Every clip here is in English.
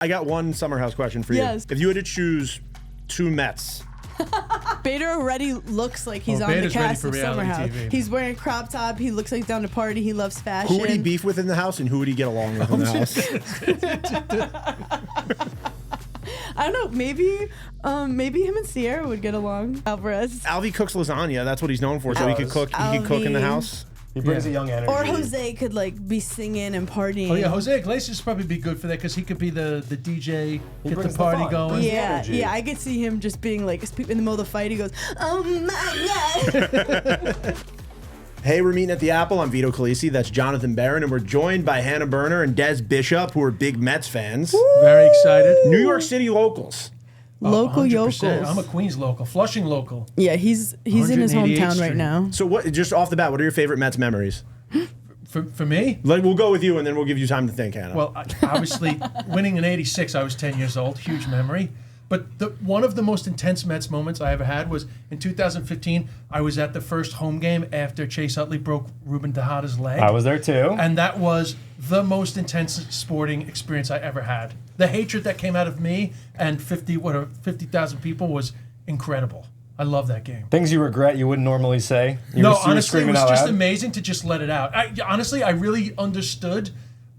I got one Summerhouse question for you. Yes. If you had to choose two Mets. Bader already looks like he's on Bader's the cast of ready for reality Summerhouse. TV. He's wearing a crop top. He looks like he's down to party. He loves fashion. Who would he beef with in the house, and who would he get along with in the house? I don't know. Maybe him and Sierra would get along. Alvarez. Alvy cooks lasagna. That's what he's known for. So he could cook. He could cook in the house. He brings a young energy. Or Jose could like be singing and partying. Oh yeah, Jose Iglesias would probably be good for that because he could be the DJ, get the brings the party fun. going. Yeah, I could see him just being like in the middle of the fight. He goes, "Oh my god!" Hey, we're meeting at the Apple. I'm Vito Calisi. That's Jonathan Barron, and we're joined by Hannah Berner and Des Bishop, who are big Mets fans. Very excited. New York City locals. Local 100%. yokels. I'm a Queens local, Flushing local. Yeah, he's in his 188th hometown right Street. now. So, what? Just off the bat, what are your favorite Mets memories? For me, Like, we'll go with you, and then we'll give you time to think, Hannah. well, obviously, winning in '86, I was 10 years old, huge memory. But one of the most intense Mets moments I ever had was in 2015. I was at the first home game after Chase Utley broke Ruben Tejada's leg. I was there too. And that was the most intense sporting experience I ever had. The hatred that came out of me and 50,000 people was incredible. I love that game. Things you regret you wouldn't normally say. You No, were honestly, it screaming was out just loud. amazing to just let it out. Honestly, I really understood,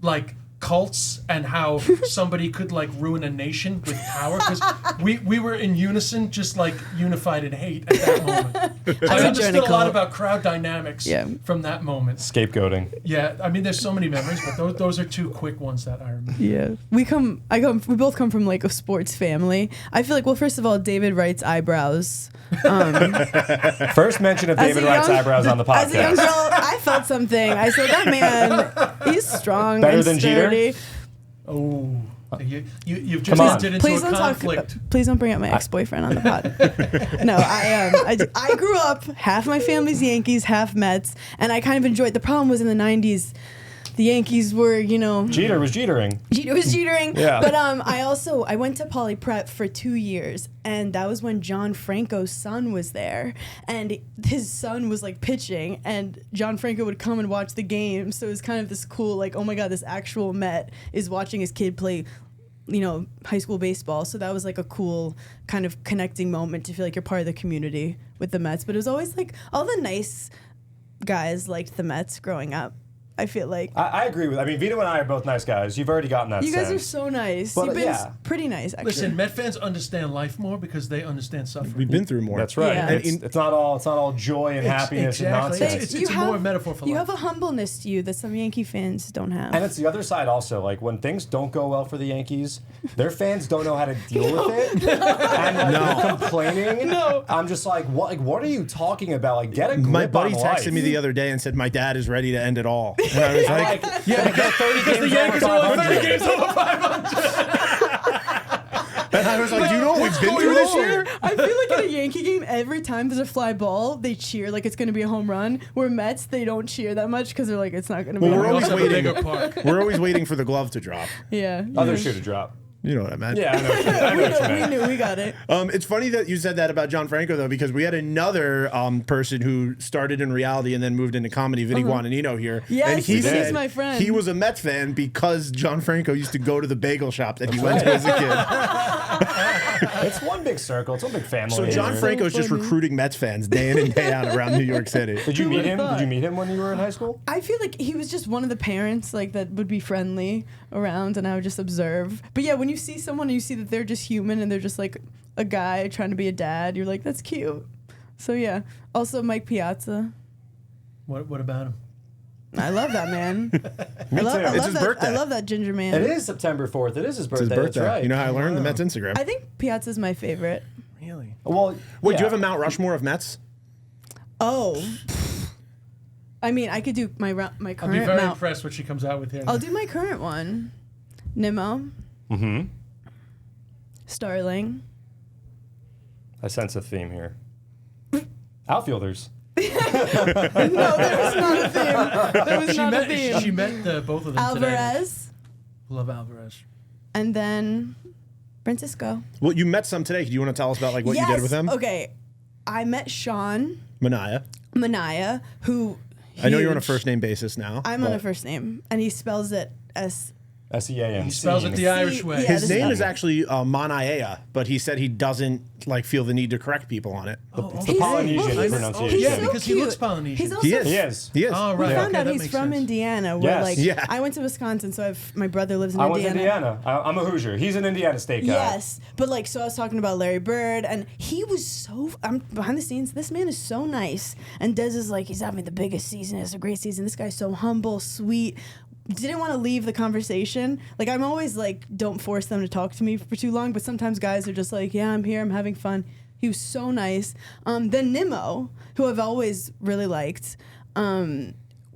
like, cults and how somebody could, like, ruin a nation with power, because we were in unison, just, like, unified in hate at that moment. So I understood a lot about crowd dynamics from that moment. Scapegoating. Yeah, I mean, there's so many memories, but those are two quick ones that I remember. Yeah, we both come from like a sports family. I feel like, well, first of all, David Wright's eyebrows. First mention of David Wright's eyebrows on the podcast. As a young girl, I felt something. I said, that man, he's strong Better and than Jeter? sturdy. Oh, you've Come just on. entered into Please a don't conflict. please don't bring up my ex-boyfriend on the pod. No, I grew up, half my family's Yankees, half Mets, and I kind of enjoyed. The problem was in the 90s, the Yankees were, Jeter was Jetering. Jeter was Jetering. Yeah. But I went to Poly Prep for 2 years, and that was when John Franco's son was there, and his son was like pitching, and John Franco would come and watch the game. So it was kind of this cool, like, oh my god, this actual Met is watching his kid play, high school baseball. So that was like a cool kind of connecting moment to feel like you're part of the community with the Mets. But it was always like all the nice guys liked the Mets growing up. I feel like. I agree with. I mean, Vito and I are both nice guys. You've already gotten that. You guys are sense. so nice. But, You've been yeah. pretty nice, actually. Listen, Met fans understand life more because they understand suffering. We've been through more. That's right. Yeah. It's not all joy and happiness and Exactly. nonsense. It's more a metaphor for You life. have a humbleness to you that some Yankee fans don't have. And it's the other side also. Like, when things don't go well for the Yankees, their fans don't know how to deal with it. And they're complaining. No. I'm just like, what are you talking about? Like, get a grip My buddy on texted life. me the other day and said, my dad is ready to end it all. And I was like, Yeah, because 30 games the Yankees are over 30 500. games over 500. and I was like, do you know what we've been through this year? I feel like in a Yankee game, every time there's a fly ball, they cheer like it's going to be a home run. Where Mets, they don't cheer that much because they're like, it's not going to be Well, a we're home always run. waiting. Bigger park. We're always waiting for the glove to drop. Yeah. Other shoe to drop. You know what I meant. Yeah, I know what you mean. I know what you We meant. knew, we got it. It's funny that you said that about John Franco, though, because we had another person who started in reality and then moved into comedy, Vinny Guadagnino here. Yes, and he he's said my friend. he was a Mets fan because John Franco used to go to the bagel shop that he went to as a kid. It's one big circle. It's one big family. So John here. Franco's just funny. recruiting Mets fans day in and day out around New York City. Did you Who meet would've him? thought? Did you meet him when you were in high school? I feel like he was just one of the parents like that would be friendly around, and I would just observe. But yeah, when you see someone and you see that they're just human and they're just like a guy trying to be a dad, you're like, that's cute. So yeah. Also Mike Piazza. What about him? I love that man. Me too. It's his birthday. I love that ginger man. It is September 4th. It is his birthday. It's his birthday. That's right. You know how I learned? The Mets Instagram. I think Piazza's my favorite. Really? Well, Wait, yeah. do you have a Mount Rushmore of Mets? Oh. I mean, I could do my current I'll be very Mount. impressed what she comes out with here. I'll do my current one. Nimmo. Mm-hmm. Starling. I sense a theme here. Outfielders. No, there was not a theme. There was not a theme. She met both of them Alvarez. today. Love Alvarez. And then Francisco. Well, you met some today. Do you want to tell us about like what you did with them? Okay. I met Sean Manaea. Manaea, who I know you're on a huge. first name basis now. I'm on a but- first name, and he spells it as S-E-A-M. He spells it the Irish way. Yeah, His this name guy- is actually Manaea, but he said he doesn't like feel the need to correct people on it. It's the Polynesian he's- pronunciation. yeah, so because he cute. looks Polynesian. He's also He is. He is. He is. Oh, We right. found Okay, out that he's makes from sense. Indiana, where Yes. like Yeah. I went to Wisconsin, so my brother lives in I Indiana. went to Indiana. I'm a Hoosier. He's an Indiana State guy. Yes, but like, so I was talking about Larry Bird, and he was so. I'm behind the scenes. This man is so nice, and Dez is like, he's having the biggest season. It's a great season. This guy's so humble, sweet. Didn't want to leave the conversation. Like, I'm always like, don't force them to talk to me for too long. But sometimes guys are just like, yeah, I'm here, I'm having fun. He was so nice. Then Nimmo, who I've always really liked,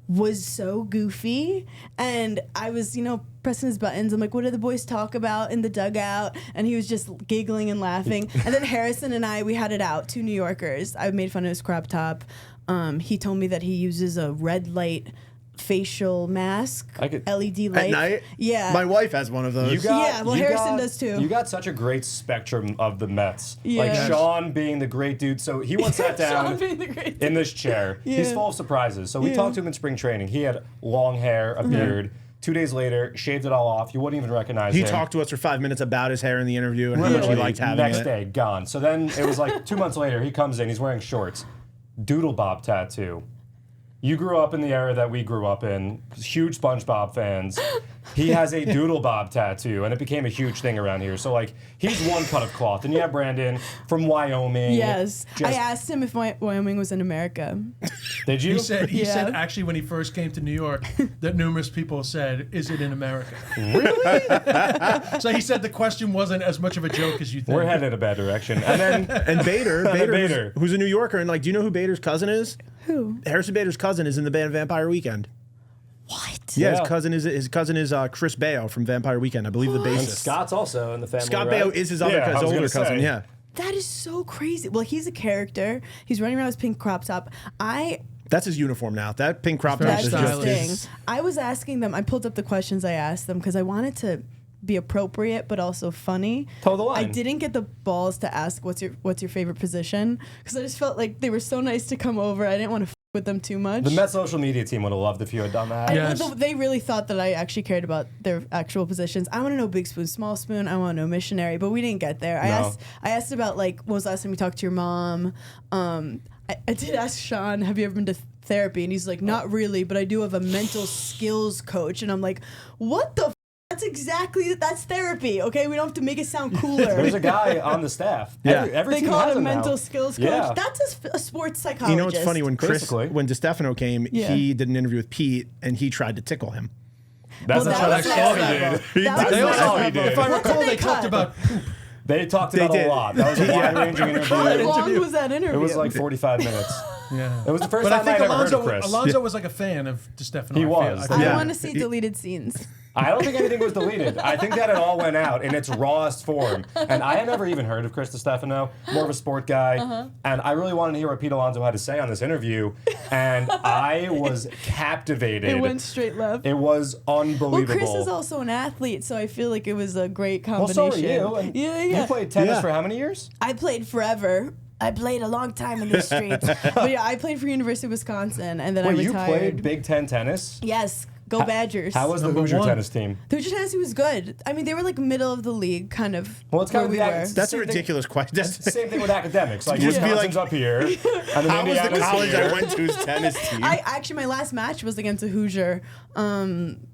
was so goofy, and I was, pressing his buttons. I'm like, what do the boys talk about in the dugout? And he was just giggling and laughing. And then Harrison and we had it out, 2 New Yorkers. I made fun of his crop top. He told me that he uses a red light facial mask, LED light. At night? Yeah. My wife has one of those. Harrison does too. You got such a great spectrum of the Mets. Yeah. Like Sean being the great dude. So he once sat down Sean being the great in this chair. He's Yeah. full of surprises. So we Yeah. talked to him in spring training. He had long hair, a beard. 2 days later, shaved it all off. You wouldn't even recognize He him. talked to us for 5 minutes about his hair in the interview and how much he liked having Next it. day, gone. So then it was like 2 months later, he comes in, he's wearing shorts. Doodle Bob tattoo. You grew up in the era that we grew up in, huge SpongeBob fans. He has a Doodle Bob tattoo, and it became a huge thing around here. So, like, he's one cut of cloth. And you have Brandon from Wyoming. Yes. I Just- asked him if Wyoming was in America. Did you? He said Yeah. actually when he first came to New York that numerous people said, "Is it in America?" Really? So he said the question wasn't as much of a joke as you think. We're headed in a bad direction. And then And Bader, Bader. who's a New Yorker, and like, do you know who Bader's cousin is? Who? Harrison Bader's cousin is in the band Vampire Weekend. What? Yeah, Yeah. his cousin is Chris Baio from Vampire Weekend, I believe the and bassist. Scott's also in the family. Scott right? Baio is his other Yeah, I was older gonna cousin. say. Yeah. That is so crazy. Well, he's a character. He's running around with his pink crop top. That's his uniform now. That pink crop top very is That's just stylish. his. interesting. I was asking them. I pulled up the questions I asked them because I wanted to be appropriate but also funny. Toe the line. I didn't get the balls to ask what's your favorite position because I just felt like they were so nice to come over. I didn't want to with them too much. the Mets social media team would have loved if you had done that. Yes. They really thought that I actually cared about their actual positions. I want to know big spoon, small spoon. I want to know missionary, but we didn't get there. No. I asked about like when was the last time we talked to your mom. I did ask Sean, have you ever been to therapy? And he's like, not really, but I do have a mental skills coach. And I'm like, what the? That's therapy. Okay, we don't have to make it sound cooler. There's a guy on the staff. Yeah. Every They team call has it a him now. mental skills coach. Yeah. That's a sports psychologist. You know what's funny? When Basically. DeStefano came, Yeah. he did an interview with Pete, and he tried to tickle him. That's Well, not that what I was saw next he level. did. That was They next also, all he did. if I What recall, did they they talked cut? about They talked They about did. a lot. That was a wide-ranging interview. How long was that interview? It was like 45 minutes. yeah. It was the first But I time think I'd ever heard Alonso, of Chris. Alonso was like a fan of DeStefano. He I feel. was. I Yeah. want to see deleted scenes. I don't think anything was deleted. I think that it all went out in its rawest form. And I had never even heard of Chris DeStefano, more of a sport guy. And I really wanted to hear what Pete Alonso had to say on this interview. And I was captivated. It went straight left. It was Well, unbelievable. Chris is also an athlete, so I feel like it was a great well, combination. so are you. And yeah. You played tennis Yeah. for how many years? I played forever. I played a long time in the streets. But yeah, I played for University of Wisconsin, and then I Wait, you retired. played Big Ten tennis? Yes, go Badgers. How was the Number Hoosier one. tennis team? the Hoosier Tennessee was good. I mean, they were like middle of the league, kind of. Well, it's kind where of we the were. it's- That's a Same thing- ridiculous question. It's the same thing with academics. Like Just be Wisconsin's like, up here, and then How was the Indiana's college here. I went to's tennis team? I actually my last match was against a Hoosier.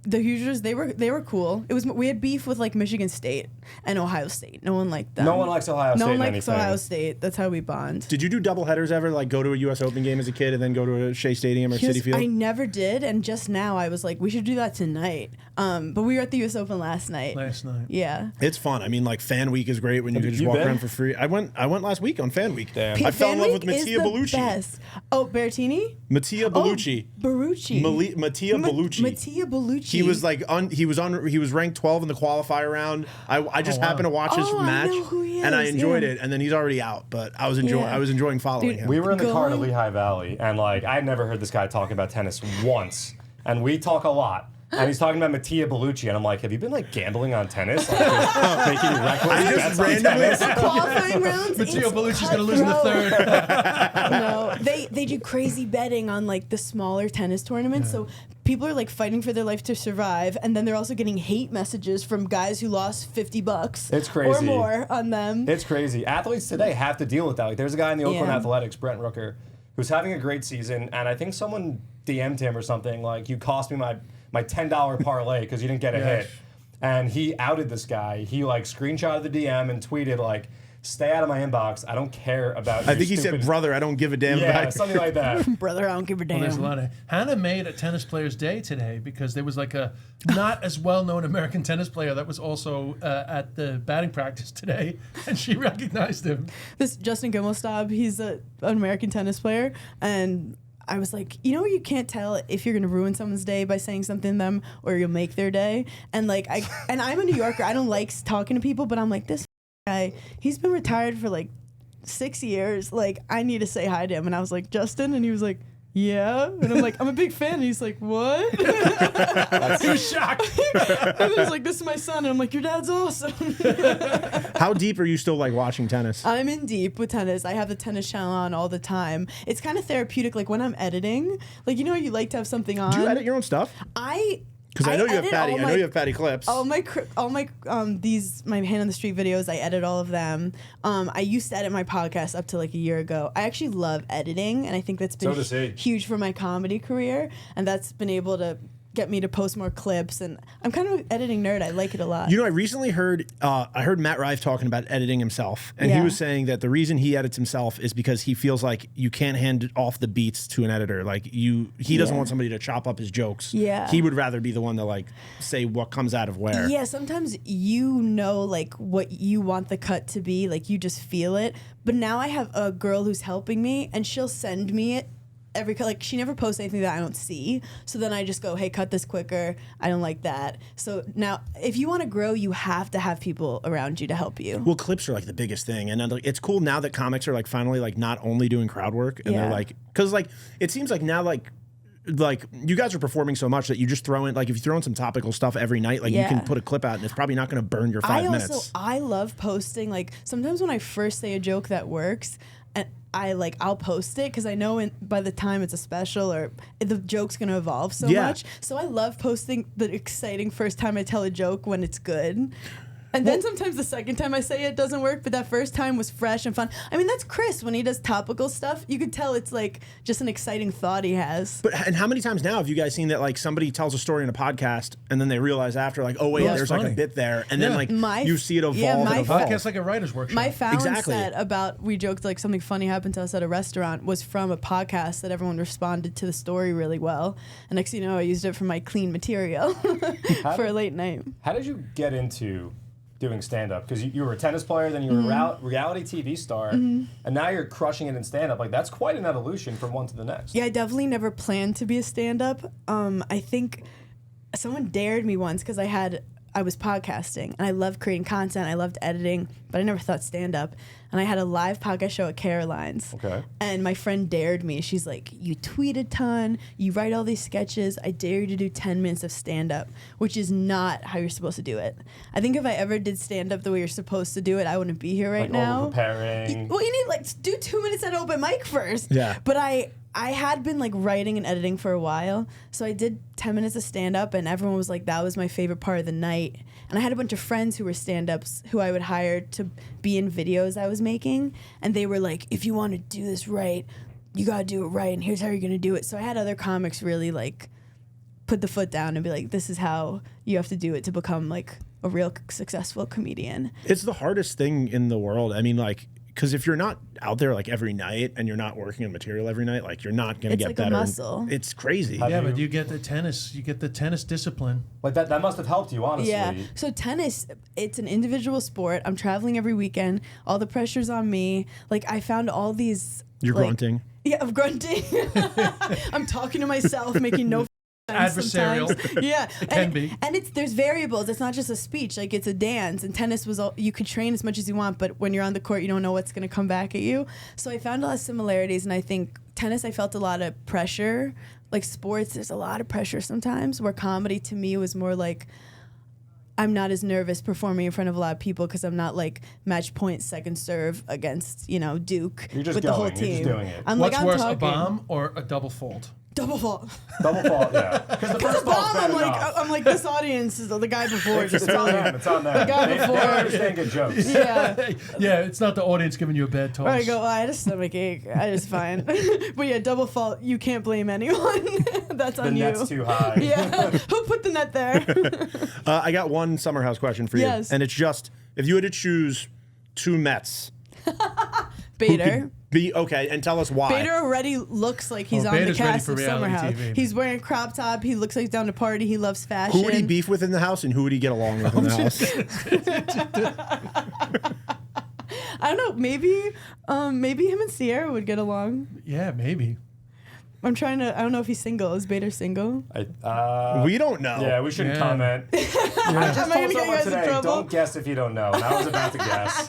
The Hoosiers they were cool. It was we had beef with like Michigan State and Ohio State. No one liked them. No one likes Ohio State No one in likes anything. Ohio State. That's how we bond. Did you do double headers ever? Like go to a U.S. Open game as a kid and then go to a Shea Stadium or Citi Field? I never did, and just now I was like, we should do that tonight. But we were at the U.S. Open last night. last night. Yeah. It's fun. I mean, like Fan Week is great when you Have can just you walk been? around for free. I went last week on Fan Week. Damn. I fell in Fan love with Week is Mattia the Bellucci. best. Oh, Berrettini? Mattia Bellucci. Barucci. Mattia Bellucci. Mattia Bellucci. He was like he was ranked 12 in the qualifier round. I just wow. happened to watch his Oh, I match know who he and I is, enjoyed yeah. it. And then he's already out, but I was enjoying following Dude, him. We were in the car to Going- Lehigh Valley, and like I had never heard this guy talk about tennis once, and we talk a lot. And he's talking about Mattia Bellucci, and I'm like, have you been like gambling on tennis? Like, just making reckless bets on tennis? Qualifying rounds. Matteo it's Bellucci's going to lose in the cutthroat. third. No, they do crazy betting on like the smaller tennis tournaments. So people are like fighting for their life to survive, and then they're also getting hate messages from guys who lost $50. It's crazy. Or more on them. It's crazy. Athletes today have to deal with that. Like, there's a guy in the Oakland Yeah. Athletics, Brent Rooker, who's having a great season, and I think someone DM'd him or something like, "You cost me my $10 parlay because you didn't get a hit," and he outed this guy. He like screenshotted the DM and tweeted like, "Stay out of my inbox. I don't care about." I think he said, "Brother, I don't give a damn yeah, about." something like that. Brother, I don't give a damn. Well, there's a lot of Hannah made a tennis player's day today because there was like a not as well-known American tennis player that was also at the batting practice today, and she recognized him. This Justin Gimelstob, he's an American tennis player, and I was like, you know, you can't tell if you're gonna ruin someone's day by saying something to them or you'll make their day. And like I'm a New Yorker, I don't like talking to people, but I'm like, this guy, he's been retired for like 6 years. Like, I need to say hi to him. And I was like, Justin, and he was like, yeah. And I'm like, I'm a big fan. And he's like, what? He was shocked. And he was like, this is my son. And I'm like, your dad's awesome. How deep are you still like watching tennis? I'm in deep with tennis. I have the tennis channel on all the time. It's kind of therapeutic. Like when I'm editing, like, you know, you like to have something on. Do you edit your own stuff? Because I know you have fatty. I know you have fatty clips. All my my hand on the street videos, I edit all of them. I used to edit my podcast up to like a year ago. I actually love editing, and I think that's been huge for my comedy career, and that's been able to get me to post more clips. And I'm kind of an editing nerd. I like it a lot. You know, I recently heard Matt Rife talking about editing himself, and he was saying that the reason he edits himself is because he feels like you can't hand off the beats to an editor. Like he doesn't want somebody to chop up his jokes. Yeah. He would rather be the one to like say what comes out of where. Yeah, sometimes you know like what you want the cut to be, like you just feel it. But now I have a girl who's helping me, and she'll send me it. Like she never posts anything that I don't see, so then I just go, hey, cut this quicker, I don't like that. So now if you want to grow, you have to have people around you to help you. Well, clips are like the biggest thing, and like, it's cool now that comics are like finally like not only doing crowd work, and they're like, because like it seems like now like you guys are performing so much that you just throw in, like if you throw in some topical stuff every night, like you can put a clip out and it's probably not going to burn your 5 minutes. I love posting. Like sometimes when I first say a joke that works, and I'll post it because I know by the time it's a special or the joke's gonna evolve so much. So I love posting the exciting first time I tell a joke when it's good. And then sometimes the second time I say it doesn't work, but that first time was fresh and fun. I mean, that's Chris when he does topical stuff. You could tell it's like just an exciting thought he has. And how many times now have you guys seen that like somebody tells a story in a podcast and then they realize after like, oh wait, there's like a bit there, and then like you see it evolve. My podcast like a writer's workshop. My Fallon set about we joked like something funny happened to us at a restaurant was from a podcast that everyone responded to the story really well. And next thing you know, I used it for my clean material for a late night. How did you get into doing stand-up? Because you were a tennis player, then you were a reality TV star, and now you're crushing it in stand-up. Like, that's quite an evolution from one to the next. Yeah, I definitely never planned to be a stand-up. I think someone dared me once because I was podcasting, and I loved creating content. I loved editing, but I never thought stand-up. And I had a live podcast show at Caroline's. Okay. And my friend dared me. She's like, you tweet a ton, you write all these sketches, I dare you to do 10 minutes of stand-up, which is not how you're supposed to do it. I think if I ever did stand-up the way you're supposed to do it, I wouldn't be here right now. Preparing. Well, you need do 2 minutes at open mic first. Yeah. But I had been like writing and editing for a while, so I did 10 minutes of stand-up, and everyone was like, that was my favorite part of the night. And I had a bunch of friends who were stand-ups who I would hire to be in videos I was making, and they were like, if you want to do this right, you gotta do it right, and here's how you're gonna do it. So I had other comics really like put the foot down and be like, this is how you have to do it to become like a real successful comedian. It's the hardest thing in the world. I mean, like, because if you're not out there like every night and you're not working on material every night, like you're not gonna get like better. A muscle. It's crazy. Yeah, but you get the tennis discipline. Like that must have helped you, honestly. Yeah. So tennis, it's an individual sport. I'm traveling every weekend. All the pressure's on me. Like I found all these. You're grunting. Yeah, I'm grunting. I'm talking to myself, making no adversarial. Sometimes. Yeah, it can be. And there's variables. It's not just a speech. Like it's a dance. And tennis was all you could train as much as you want, but when you're on the court, you don't know what's going to come back at you. So I found a lot of similarities, and I think tennis, I felt a lot of pressure like sports, there's a lot of pressure sometimes, where comedy to me was more like, I'm not as nervous performing in front of a lot of people because I'm not like match point second serve against, Duke You're just with the whole going. You're team. just doing it. I'm What's like, I'm worse, talking. a bomb or a double fault? Double fault. Double fault, yeah. Because the first ball's bad enough. I'm like, this audience is the guy before. It's on them. It's on them. The guy They before. don't understand good jokes. Yeah. Yeah, it's not the audience giving you a bad toss. Or I go, I had a stomach ache. I was fine. But yeah, double fault. You can't blame anyone. That's The on you. net's too high. Yeah. Who put the net there? I got one Summerhouse question for you. Yes. And it's just, if you had to choose two Mets, Bader. okay, and tell us why. Bader already looks like he's on the Bader's ready cast for of reality Summerhouse. TV. He's wearing a crop top. He looks like he's down to party. He loves fashion. Who would he beef with in the house, and who would he get along with in the house? I don't know. Maybe him and Sierra would get along. Yeah, maybe. I don't know if he's single. Is Bader single? We don't know. Yeah, we shouldn't Yeah. comment. I just Am I told gonna get you someone guys in today, trouble? don't guess if you don't know. And I was about to guess.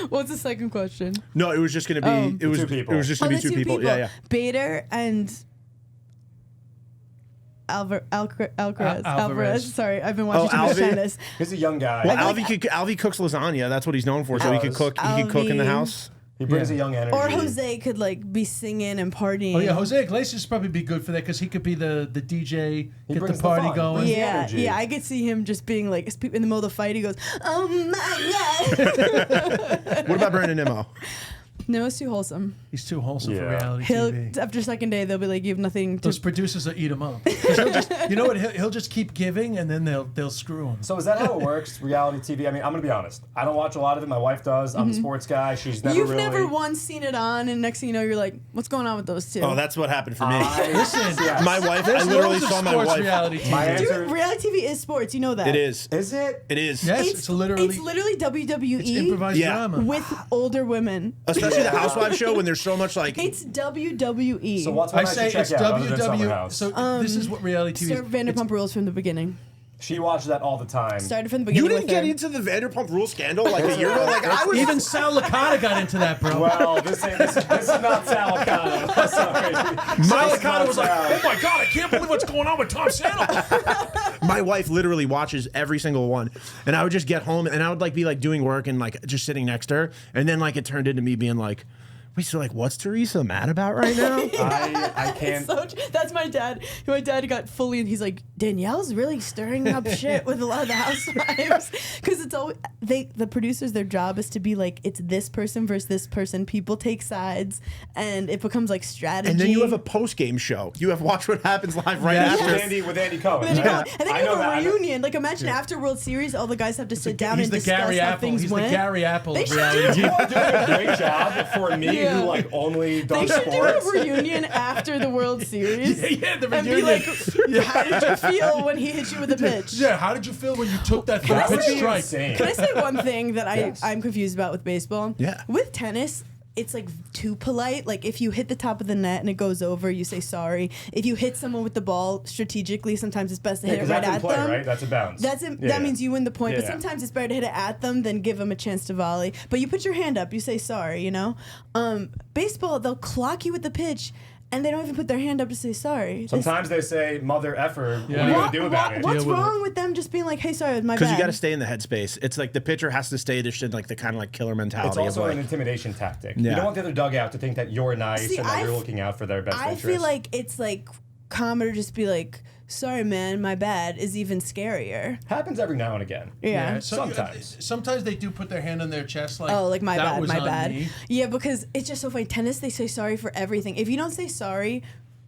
What's the second question? No, it was just going to be. It was Two people. It was just going to be two people. Yeah, yeah. Bader and Alvarez. Sorry, I've been watching too much Alvy? tennis. He's a young guy. Well, Alvy cooks lasagna. That's what he's known for. So he could cook. He could cook in the Alvy. house. He brings a young energy. Or Jose could like be singing and partying. Oh yeah, Jose Iglesias probably be good for that because he could be the DJ, get the brings the party fun. going. Brings the Yeah, energy. yeah, I could see him just being like in the middle of the fight. He goes, "Oh my god!" What about Brandon Nimmo? No, it's too wholesome. He's too wholesome for Yeah. reality He'll TV. after second day they'll be like, "You have nothing to." Those producers will eat him up. 'Cause he'll just, you know what? He'll just keep giving, and then they'll screw him. So is that how it works, reality TV? I mean, I'm going to be honest. I don't watch a lot of it. My wife does. I'm a sports guy. She's never You've really... never once seen it on, and next thing you know, you're like, "What's going on with those two?" Oh, that's what happened for me. Listen, Yes. My wife. there's I literally loads of saw my sports wife. reality TV. My answer... Dude, reality TV is sports. You know that. It is. Is it? It is. Yes, it's literally WWE it's improvised Yeah. drama. with older women. Especially the Housewives show when there's so much like. It's WWE. So what's one I say should it's check out other than WW. Summerhouse? So this is what reality TV Sir is. Vanderpump Rules from the beginning. She watched that all the time. Started from the You beginning. didn't get with her. into the Vanderpump Rules scandal like a year ago. Like I was. Even Sal Licata got into that, bro. Well, this is not Salicata. Sorry. Sal This is Licata not was like, Sal. "Oh my god, I can't believe what's going on with Tom Sandoval." My wife literally watches every single one, and I would just get home and I would like be like doing work and like just sitting next to her, and then like it turned into me being like, "Wait, so like what's Teresa mad about right now?" I can't... That's my dad. My dad got fully, and he's like, Danielle's really stirring up shit with a lot of the housewives, because it's always the producers. Their job is to be like, it's this person versus this person. People take sides, and it becomes like strategy. And then you have a post game show. You have Watch What Happens Live right Yeah. after. With Andy Cohen. And then, right? and then I you know have a that. reunion. Like imagine after World Series, all the guys have to sit down He's and the discuss Gary how Apple. things He's went. the Gary Apple They of should reality do- TV. You're doing a great job for me, Yeah. who like only They does should do a sports. reunion after the World Series. Yeah, the And be reunion. like, how did you feel when he hit you with a pitch? Yeah, how did you feel when you took that Can I pitch say- strike? Insane. Can I say one thing that Yes. I'm confused about with baseball? Yeah. With tennis, it's like too polite. Like if you hit the top of the net and it goes over, you say sorry. If you hit someone with the ball strategically, sometimes it's best to hit it 'Cause right that's in at play, them. right? That's a bounce. That means you win the point. But Yeah. sometimes it's better to hit it at them than give them a chance to volley. But you put your hand up, you say sorry. You know, baseball they'll clock you with the pitch. And they don't even put their hand up to say sorry. Sometimes they say, "Mother effer." What Yeah. are you gonna do about it? What's Deal with wrong with them just being like, "Hey, sorry, it was my bad"? Because you got to stay in the headspace. It's like the pitcher has to stay in like the kind of like killer mentality. It's also of an like, intimidation tactic. Yeah. You don't want the other dugout to think that you're nice See, and that you're looking out for their best I interest. feel like it's like calmer to just be like, "Sorry, man, my bad," is even scarier. happens every now and again. Yeah. So, Sometimes. sometimes they do put their hand on their chest, like, Oh, like my that bad, was my on bad. me. Yeah, because it's just so funny. Tennis, they say sorry for everything. If you don't say sorry,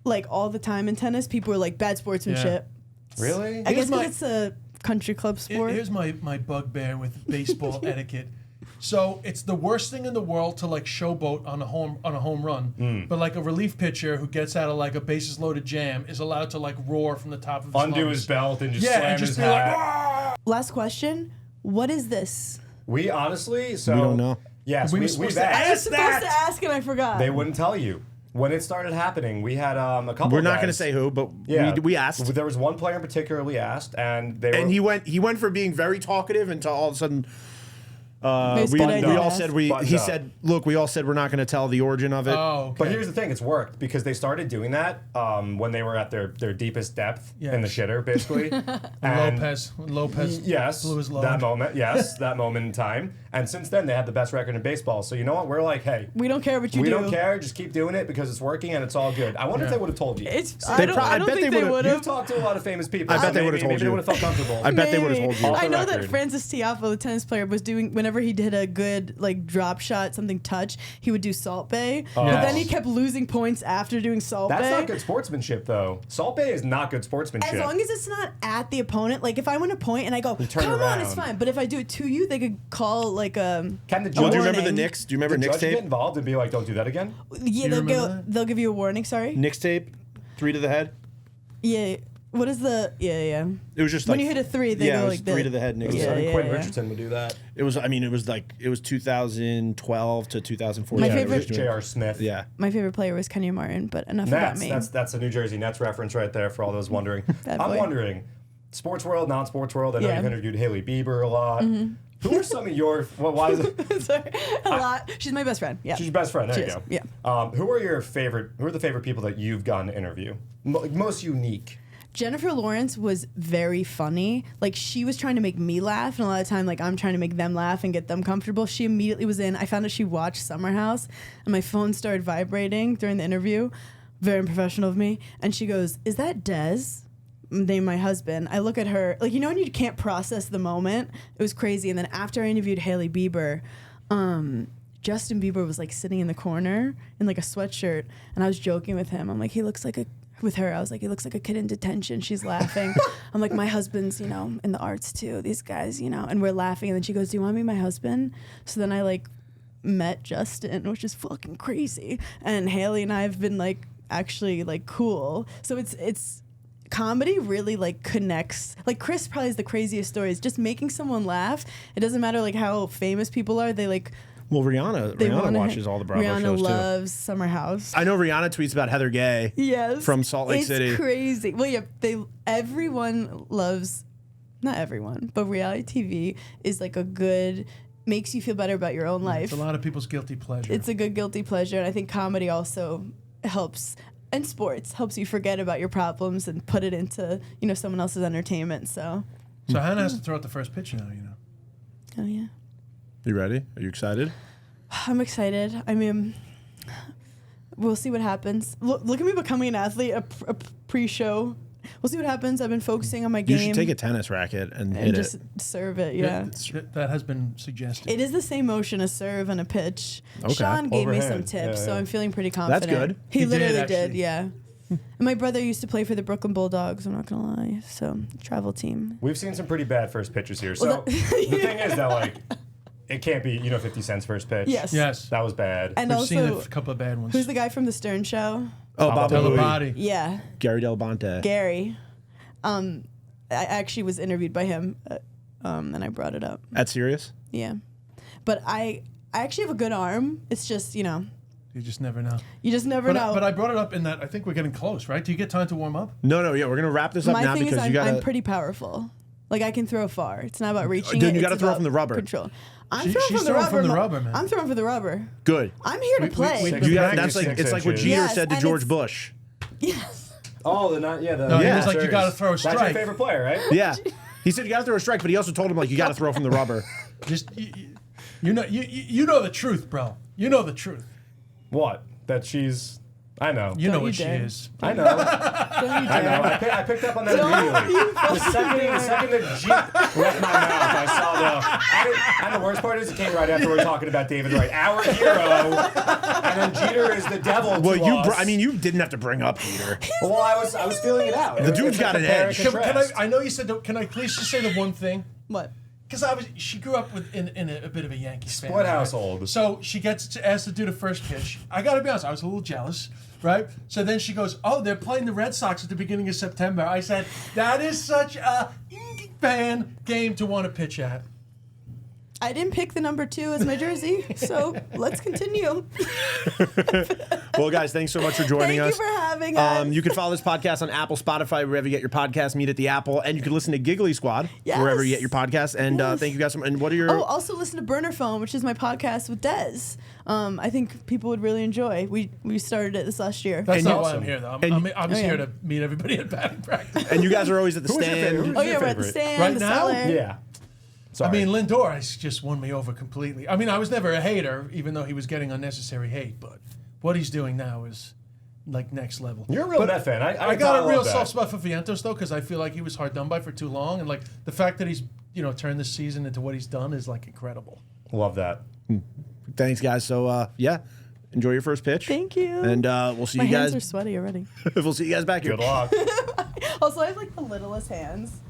like all the time in tennis, people are like bad sportsmanship. Really? I guess my- 'cause it's a country club sport. Here's my bugbear with baseball etiquette. So it's the worst thing in the world to like showboat on a home run, but like a relief pitcher who gets out of like a bases loaded jam is allowed to like roar from the top of his Undo lungs. his belt and just Yeah, slam and just his be hat. like, "Rah!" Last question: what is this? We honestly, so We don't know. Yes, We were we've supposed to asked. I was supposed to ask and I forgot. They wouldn't tell you. When it started happening, we had a couple. we're of not guys. going to say who, but Yeah, we asked, There was one player in particular we asked, and they and were, he went from being very talkative until all of a sudden, It's a We good idea. all said Buttoned he up. said, look, we all said we're not going to tell the origin of it. Oh, okay. But here's the thing, it's worked because they started doing that when they were at their deepest depth in the shitter, basically. And Lopez yes, blew his load. that moment in time. And since then, they have the best record in baseball. So you know what? We're like, hey, We don't care what you we do. don't care. Just keep doing it because it's working and it's all good. I wonder if they would have told you. I don't I bet think they they would've- would You've have. talked to a lot of famous people. I bet they Maybe- would've told maybe you. they would have felt comfortable. I bet they would have told you. Off I the know that record. Francis Tiafoe, the tennis player, was doing whenever he did a good like drop shot, something touch, he would do Salt Bay. But Yes. then he kept losing points after doing Salt That's Bay. not good sportsmanship, though. Salt Bay is not good sportsmanship. As long as it's not at the opponent, like if I win a point and I go, turn come on, it's around. fine. But if I do it to you, they could call like Can the Well, judge, do you remember the warning. Knicks? Do you remember the Knicks judge get tape? involved and be like, don't do that again? yeah, remember they'll give you a warning. Sorry. Knicks tape, 3 to the head. Yeah. What is the yeah? It was just When like you hit a 3, they yeah, go it was like 3 this. to the head. Knicks. Yeah, I think yeah, Quentin yeah. Richardson would do that. It was. I mean, it was 2012 to 2014. My Yeah, it was favorite- just doing- J.R. Smith. Yeah. My favorite player was Kenya Martin, but enough about Nets. me. That's a New Jersey Nets reference right there for all those wondering. Bad I'm boy. wondering, sports world, non-sports world. I know Yeah. you've interviewed Haley Bieber a lot. Who are some of your? Well, why is it? Sorry, a lot. She's my best friend. Yeah. She's your best friend. There She you is, go. yeah. Who are your favorite? Who are the favorite people that you've gotten to interview? Most unique. Jennifer Lawrence was very funny. Like she was trying to make me laugh, and a lot of time, like I'm trying to make them laugh and get them comfortable. She immediately was in. I found out she watched Summerhouse, and my phone started vibrating during the interview. Very unprofessional of me. And she goes, "Is that Dez?" Name my husband. I look at her like when you can't process the moment. It was crazy. And then after I interviewed Haley Bieber, Justin Bieber was like sitting in the corner in like a sweatshirt, and I was joking with him. I'm like, he looks like a. With her, I was like, he looks like a kid in detention. She's laughing. I'm like, my husband's, in the arts too. These guys, and we're laughing. And then she goes, "Do you want to be my husband?" So then I like met Justin, which is fucking crazy. And Haley and I have been like actually like cool. So it's comedy really like connects. Like Chris probably has the craziest stories. Just making someone laugh. It doesn't matter like how famous people are. They like. Well, Rihanna watches all the Bravo Rihanna shows too. loves Summerhouse. I know Rihanna tweets about Heather Gay. Yes. From Salt Lake City. It's crazy. Well, yeah, everyone loves, not everyone, but reality TV is like a good, makes you feel better about your own life. It's a lot of people's guilty pleasure. It's a good guilty pleasure. And I think comedy also helps, and sports helps you forget about your problems and put it into, someone else's entertainment. So, Hannah has to throw out the first pitch now, oh yeah. You ready? Are you excited? I'm excited. I mean, we'll see what happens. Look at me becoming an athlete, a pre-show. We'll see what happens. I've been focusing on my game. You should take a tennis racket and hit just it. serve it, yeah. That has been suggested. It is the same motion, a serve and a pitch. Okay. Sean gave me some Overhand. tips, Yeah, so yeah. I'm feeling pretty confident. good. He He did, literally did, actually. yeah. And my brother used to play for the Brooklyn Bulldogs, I'm not going to lie. So, travel team. We've seen some pretty bad first pitches here. So Well, the thing is that like, it can't be 50 Cent's first pitch. Yes. Yes. That was bad. And We've seen also, a couple of bad ones. who's the guy from the Stern Show? Oh, Bob Bob Louie. Telebody. Yeah, Gary Del Bonte. Gary. I actually was interviewed by him, and I brought it up. At Sirius? Yeah. But I actually have a good arm. It's just, You just never know. you just never know. But I brought it up in that I think we're getting close, right? Do you get time to warm up? No, yeah, we're gonna wrap this up My now thing is because you gotta. I'm pretty powerful. Like I can throw far. It's not about reaching. Then it, you gotta it's throw about from the rubber. Control. I'm She- throwing she's from the throwing rubber. from the rubber, man. I'm throwing from the rubber. Good. I'm here to play. we- You Yeah, that's like 6 it's like what inches. Jeter Yes, said to and George it's- Bush. Yes. Oh, the No, he Yeah. was like, you got to throw a That's your strike. favorite player, right? Yeah. He said you gotta throw a strike, but he also told him like you gotta throw from the rubber. Just you know the truth, bro. You know the truth. What? That she's. I know. You know Don't what you she dare. is. I know. Don't you I know. dare. I picked up on that immediately. The second the Jeep left my mouth, I saw and the worst part is it came right after we were talking about David Wright, our hero, and then Jeter is the devil Well, to you us. you didn't have to bring up Peter. Well, I was feeling it out. The dude's got an edge. Can I know you said. Can I please just say the one thing? What? Because she grew up in a bit of a Yankees family. Split household. So she gets asked to do the first pitch. I got to be honest, I was a little jealous, right? So then she goes, "Oh, they're playing the Red Sox at the beginning of September." I said, "That is such a fan game to want to pitch at." I didn't pick the number 2 as my jersey, so let's continue. Well, guys, thanks so much for joining us. Thank you for having us. You can follow this podcast on Apple, Spotify, wherever you get your podcast. Meet at the Apple, and you can listen to Giggly Squad wherever you get your podcast. And thank you guys so much. And what are your? Oh, also listen to Burner Phone, which is my podcast with Dez. I think people would really enjoy. We started it this last year. That's not why I'm here, though. I'm just here to meet everybody at batting practice. And you guys are always at the Who's your stand. favorite? Oh yeah, we're at the stand. Right the now? cellar. Yeah. Sorry. I mean, Lindor has just won me over completely. I mean, I was never a hater, even though he was getting unnecessary hate. But what he's doing now is like next level. You're a real Met fan. I got a real soft spot for Vientos, though, because I feel like he was hard done by for too long, and like the fact that he's turned this season into what he's done is like incredible. Love that. Thanks, guys. So enjoy your first pitch. Thank you. And we'll see My you guys. hands are sweaty already. We'll see you guys back here. Good luck. Also, I have like the littlest hands.